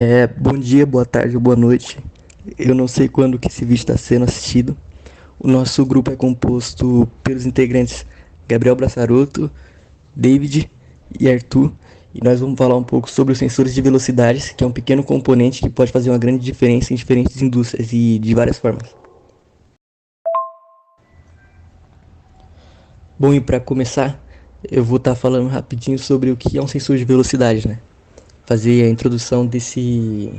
Bom dia, boa tarde ou boa noite. Eu não sei quando que esse vídeo está sendo assistido. O nosso grupo é composto pelos integrantes Gabriel Brassaroto, David e Arthur. E nós vamos falar um pouco sobre os sensores de velocidades, que é um pequeno componente que pode fazer uma grande diferença em diferentes indústrias e de várias formas. Bom, e para começar, eu vou estar falando rapidinho sobre o que é um sensor de velocidade, né? Fazer a introdução desse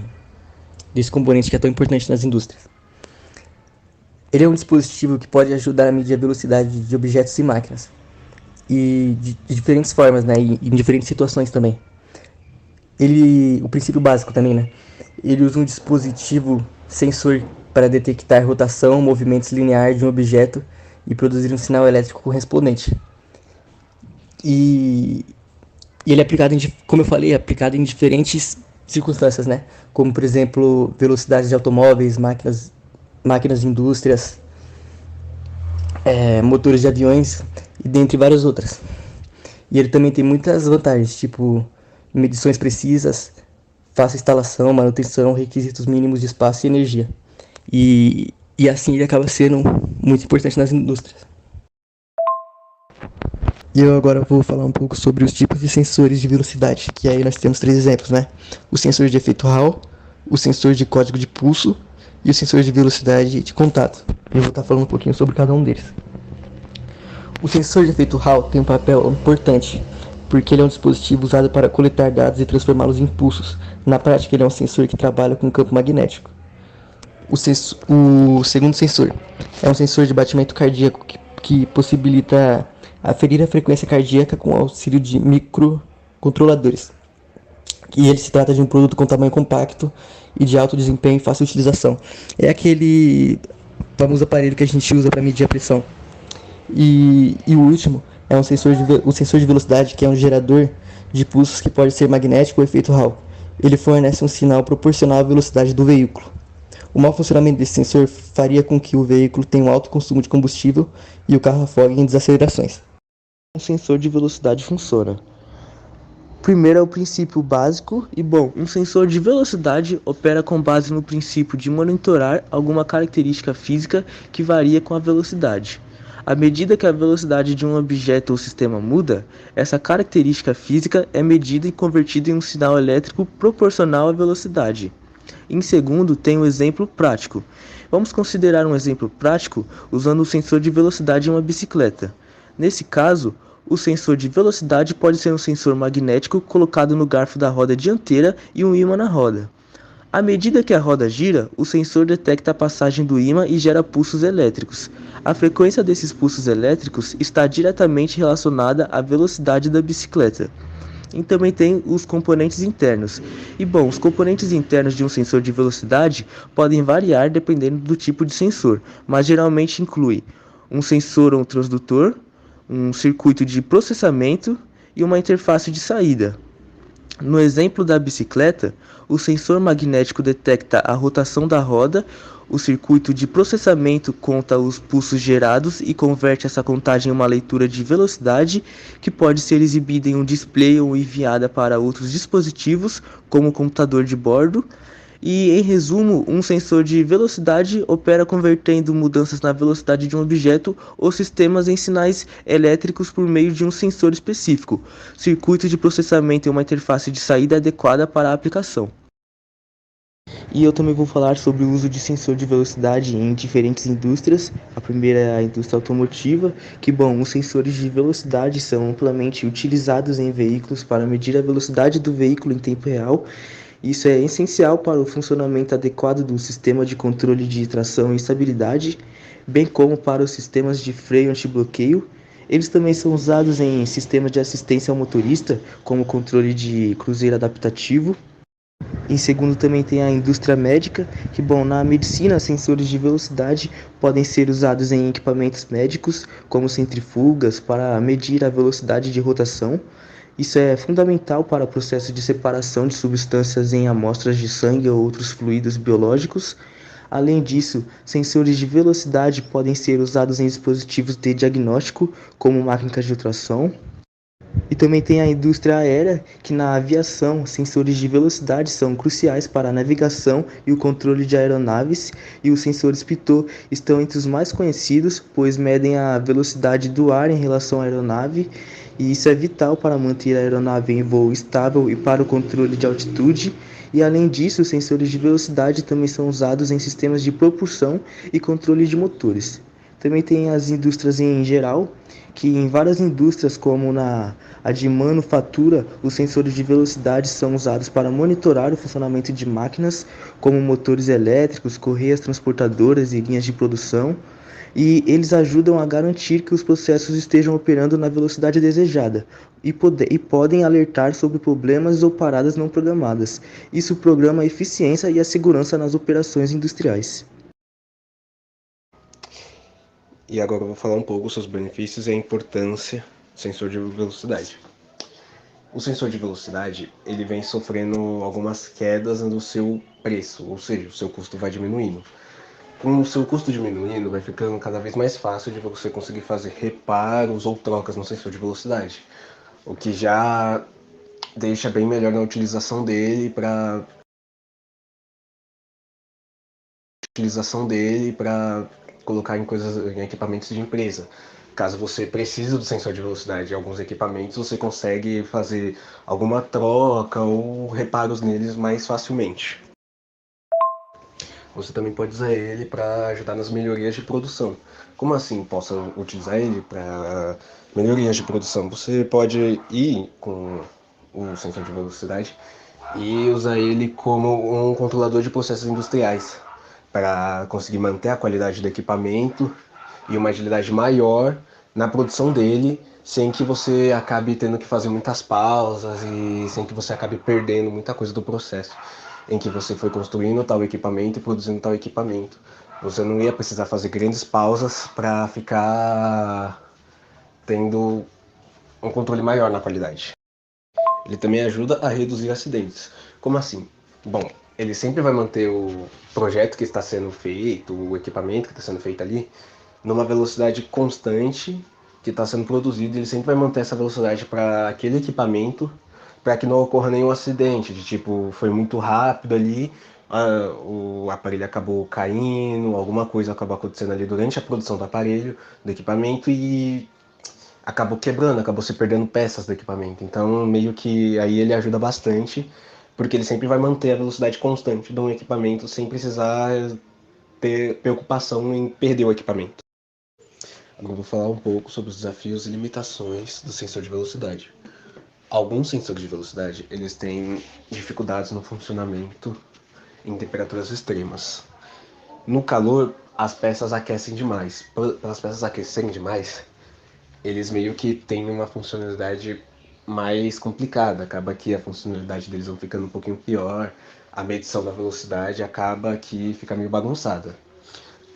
componente que é tão importante nas indústrias. Ele é um dispositivo que pode ajudar a medir a velocidade de objetos e máquinas. E de diferentes formas, né? E em diferentes situações também. O princípio básico também, né? Ele usa um dispositivo sensor para detectar rotação, movimentos lineares de um objeto e produzir um sinal elétrico correspondente. E, e ele é aplicado, como eu falei, é aplicado em diferentes circunstâncias, né? Como, por exemplo, velocidades de automóveis, máquinas de indústrias, motores de aviões e dentre várias outras. E ele também tem muitas vantagens, tipo medições precisas, fácil instalação, manutenção, requisitos mínimos de espaço e energia. E assim ele acaba sendo muito importante nas indústrias. E eu agora vou falar um pouco sobre os tipos de sensores de velocidade, que aí nós temos três exemplos, né? O sensor de efeito Hall, o sensor de código de pulso e o sensor de velocidade de contato. Eu vou estar falando um pouquinho sobre cada um deles. O sensor de efeito Hall tem um papel importante, porque ele é um dispositivo usado para coletar dados e transformá-los em pulsos. Na prática, ele é um sensor que trabalha com campo magnético. O segundo sensor é um sensor de batimento cardíaco que possibilita aferir a frequência cardíaca com auxílio de microcontroladores. E ele se trata de um produto com tamanho compacto e de alto desempenho e fácil utilização. É aquele famoso aparelho que a gente usa para medir a pressão. E o último é o sensor de velocidade, que é um gerador de pulsos que pode ser magnético ou efeito Hall. Ele fornece um sinal proporcional à velocidade do veículo. O mau funcionamento desse sensor faria com que o veículo tenha um alto consumo de combustível e o carro afogue em desacelerações. Um sensor de velocidade funciona. Primeiro é o princípio básico e bom, um sensor de velocidade opera com base no princípio de monitorar alguma característica física que varia com a velocidade. À medida que a velocidade de um objeto ou sistema muda, essa característica física é medida e convertida em um sinal elétrico proporcional à velocidade. Em segundo, tem o exemplo prático. Vamos considerar um exemplo prático usando o sensor de velocidade em uma bicicleta. Nesse caso, o sensor de velocidade pode ser um sensor magnético colocado no garfo da roda dianteira e um ímã na roda. À medida que a roda gira, o sensor detecta a passagem do ímã e gera pulsos elétricos. A frequência desses pulsos elétricos está diretamente relacionada à velocidade da bicicleta. E também tem os componentes internos. E bom, os componentes internos de um sensor de velocidade podem variar dependendo do tipo de sensor, mas geralmente inclui um sensor ou um transdutor, um circuito de processamento e uma interface de saída. No exemplo da bicicleta, o sensor magnético detecta a rotação da roda, o circuito de processamento conta os pulsos gerados e converte essa contagem em uma leitura de velocidade que pode ser exibida em um display ou enviada para outros dispositivos, como o computador de bordo. E, em resumo, um sensor de velocidade opera convertendo mudanças na velocidade de um objeto ou sistemas em sinais elétricos por meio de um sensor específico, circuito de processamento e uma interface de saída adequada para a aplicação. E eu também vou falar sobre o uso de sensor de velocidade em diferentes indústrias. A primeira é a indústria automotiva, que bom, os sensores de velocidade são amplamente utilizados em veículos para medir a velocidade do veículo em tempo real. Isso é essencial para o funcionamento adequado do sistema de controle de tração e estabilidade, bem como para os sistemas de freio antibloqueio. Eles também são usados em sistemas de assistência ao motorista, como controle de cruzeiro adaptativo. Em segundo, também tem a indústria médica, que, bom, na medicina, sensores de velocidade podem ser usados em equipamentos médicos, como centrifugas, para medir a velocidade de rotação. Isso é fundamental para o processo de separação de substâncias em amostras de sangue ou outros fluidos biológicos. Além disso, sensores de velocidade podem ser usados em dispositivos de diagnóstico, como máquinas de ultrassom. E também tem a indústria aérea, que na aviação, sensores de velocidade são cruciais para a navegação e o controle de aeronaves, e os sensores Pitot estão entre os mais conhecidos, pois medem a velocidade do ar em relação à aeronave, e isso é vital para manter a aeronave em voo estável e para o controle de altitude. E além disso, os sensores de velocidade também são usados em sistemas de propulsão e controle de motores. Também tem as indústrias em geral, que em várias indústrias, como na a de manufatura, os sensores de velocidade são usados para monitorar o funcionamento de máquinas, como motores elétricos, correias transportadoras e linhas de produção, e eles ajudam a garantir que os processos estejam operando na velocidade desejada e podem alertar sobre problemas ou paradas não programadas. Isso programa a eficiência e a segurança nas operações industriais. E agora eu vou falar um pouco sobre os benefícios e a importância do sensor de velocidade. O sensor de velocidade, ele vem sofrendo algumas quedas no seu preço, ou seja, o seu custo vai diminuindo. Com o seu custo diminuindo, vai ficando cada vez mais fácil de você conseguir fazer reparos ou trocas no sensor de velocidade, o que já deixa bem melhor na utilização dele para colocar em coisas, em equipamentos de empresa. Caso você precise do sensor de velocidade em alguns equipamentos, você consegue fazer alguma troca ou reparos neles mais facilmente. Você também pode usar ele para ajudar nas melhorias de produção. Como assim posso utilizar ele para melhorias de produção? Você pode ir com o sensor de velocidade e usar ele como um controlador de processos industriais para conseguir manter a qualidade do equipamento e uma agilidade maior na produção dele, sem que você acabe tendo que fazer muitas pausas e sem que você acabe perdendo muita coisa do processo em que você foi construindo tal equipamento e produzindo tal equipamento. Você não ia precisar fazer grandes pausas para ficar tendo um controle maior na qualidade. Ele também ajuda a reduzir acidentes. Como assim? Bom, ele sempre vai manter o projeto que está sendo feito, o equipamento que está sendo feito ali, numa velocidade constante que está sendo produzido. Ele sempre vai manter essa velocidade para aquele equipamento, para que não ocorra nenhum acidente, de tipo, foi muito rápido ali, o aparelho acabou caindo, alguma coisa acabou acontecendo ali durante a produção do aparelho, do equipamento, e acabou quebrando, acabou se perdendo peças do equipamento. Então, meio que aí ele ajuda bastante, porque ele sempre vai manter a velocidade constante de um equipamento sem precisar ter preocupação em perder o equipamento. Agora eu vou falar um pouco sobre os desafios e limitações do sensor de velocidade. Alguns sensores de velocidade, eles têm dificuldades no funcionamento em temperaturas extremas. No calor, as peças aquecem demais. Para as peças aquecerem demais, eles meio que têm uma funcionalidade mais complicada. Acaba que a funcionalidade deles vão ficando um pouquinho pior, a medição da velocidade acaba que fica meio bagunçada.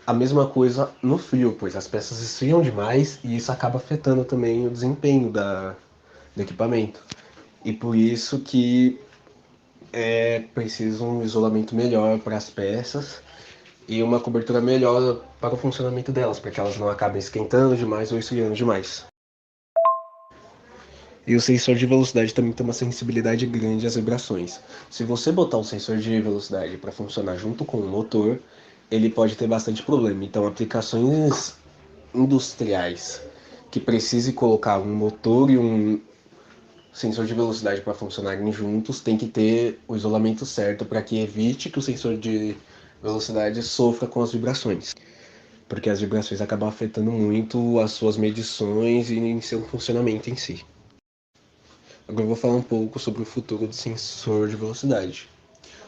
A mesma coisa no frio, pois as peças esfriam demais e isso acaba afetando também o desempenho do equipamento. E por isso que é preciso um isolamento melhor para as peças e uma cobertura melhor para o funcionamento delas, para que elas não acabem esquentando demais ou esfriando demais. E o sensor de velocidade também tem uma sensibilidade grande às vibrações. Se você botar o sensor de velocidade para funcionar junto com o motor, ele pode ter bastante problema. Então, aplicações industriais que precise colocar um motor e um sensor de velocidade para funcionarem juntos tem que ter o isolamento certo para que evite que o sensor de velocidade sofra com as vibrações, porque as vibrações acabam afetando muito as suas medições e em seu funcionamento em si. Agora eu vou falar um pouco sobre o futuro do sensor de velocidade.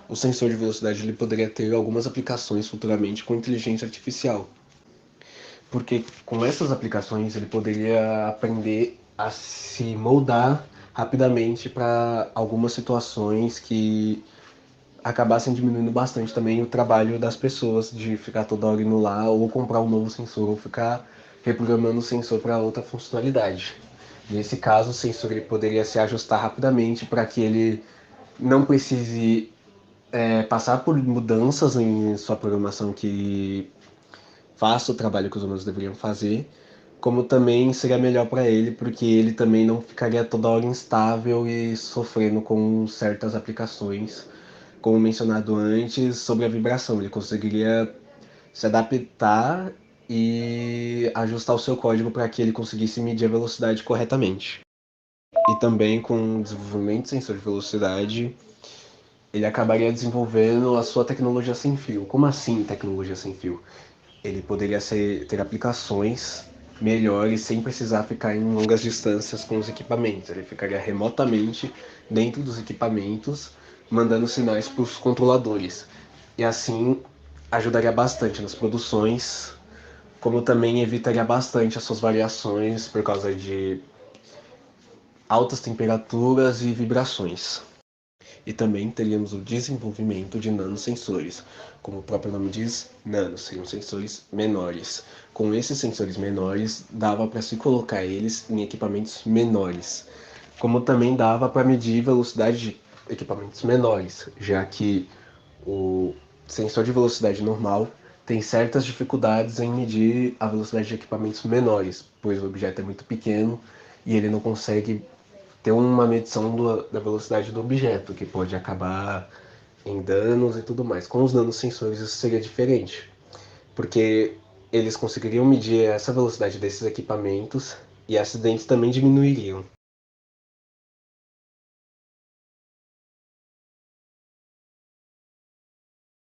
O sensor de velocidade ele poderia ter algumas aplicações futuramente com inteligência artificial, porque com essas aplicações ele poderia aprender a se moldar rapidamente para algumas situações que acabassem diminuindo bastante também o trabalho das pessoas de ficar toda hora indo lá ou comprar um novo sensor ou ficar reprogramando o sensor para outra funcionalidade. Nesse caso, o sensor ele poderia se ajustar rapidamente para que ele não precise passar por mudanças em sua programação que faça o trabalho que os humanos deveriam fazer, como também seria melhor para ele, porque ele também não ficaria toda hora instável e sofrendo com certas aplicações, como mencionado antes, sobre a vibração. Ele conseguiria se adaptar e ajustar o seu código para que ele conseguisse medir a velocidade corretamente. E também com o desenvolvimento de sensor de velocidade, ele acabaria desenvolvendo a sua tecnologia sem fio. Como assim tecnologia sem fio? Ele poderia ter aplicações melhores sem precisar ficar em longas distâncias com os equipamentos. Ele ficaria remotamente dentro dos equipamentos, mandando sinais para os controladores. E assim ajudaria bastante nas produções, como também evitaria bastante as suas variações por causa de altas temperaturas e vibrações. E também teríamos o desenvolvimento de nanosensores. Como o próprio nome diz, nanos seriam sensores menores. Com esses sensores menores, dava para se colocar eles em equipamentos menores. Como também dava para medir velocidade de equipamentos menores, já que o sensor de velocidade normal tem certas dificuldades em medir a velocidade de equipamentos menores, pois o objeto é muito pequeno e ele não consegue ter uma medição da velocidade do objeto, que pode acabar em danos e tudo mais. Com os nanosensores isso seria diferente, porque eles conseguiriam medir essa velocidade desses equipamentos e acidentes também diminuiriam.